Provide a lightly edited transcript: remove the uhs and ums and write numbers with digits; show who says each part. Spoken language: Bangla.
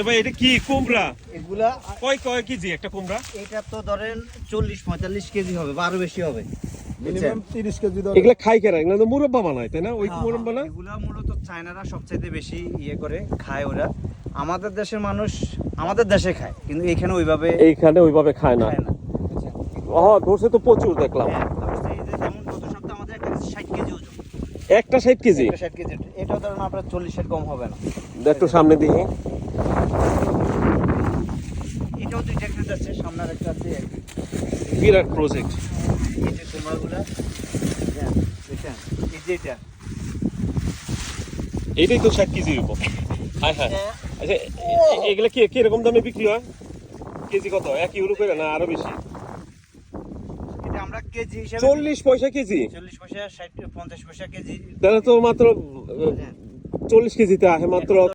Speaker 1: ভাই এটা কি কুমড়া?
Speaker 2: এগুলা
Speaker 1: কয় কেজি একটা কুমড়া?
Speaker 2: এটা তো ধরেন 40-45 কেজি হবে বা আরো বেশি হবে।
Speaker 3: মিনিমাম 30 কেজি ধরে।
Speaker 1: এগুলা খাই কেন? এগুলা তো মুরব্বা বানায়, তাই না? ওই মুরব্বা না?
Speaker 2: এগুলা মূলত চায়নারা সবচেয়ে বেশি করে খায় ওরা। আমাদের দেশের মানুষ আমাদের দেশে খায়, কিন্তু এখানে
Speaker 1: এইখানে ওইভাবে খায় না।
Speaker 2: খায় না।
Speaker 1: ধরছে তো প্রচুর দেখলাম।
Speaker 2: হ্যাঁ, তো এই যে যেমন গত সপ্তাহে আমাদের একটা 60 কেজি ওজন।
Speaker 1: একটা 60 কেজি?
Speaker 2: একটা 60 কেজি। এটাও ধরেন আপনার 40 এর কম হবে না।
Speaker 1: একটু সামনে দিই।
Speaker 2: এটাও দুইটা একটা আছে, সামনে একটা আছে।
Speaker 1: বিরাট প্রজেক্ট।
Speaker 2: এই যে কুমড়াগুলা, হ্যাঁ, দেখেন, এই যে এটা।
Speaker 1: এইটাই তো 60 কেজি হইব। হ্যাঁ হ্যাঁ। আচ্ছা, এগুলা কি এরকম দামে বিক্রি হয়? কেজি কত? 1 ইউরো করে না আরো বেশি?
Speaker 2: এটা আমরা কেজি হিসাবে
Speaker 1: 40 পয়সা কেজি?
Speaker 2: 40 পয়সা, 60-50 পয়সা কেজি।
Speaker 1: তাহলে তো মাত্র 40 কেজিতে আহে মাত্র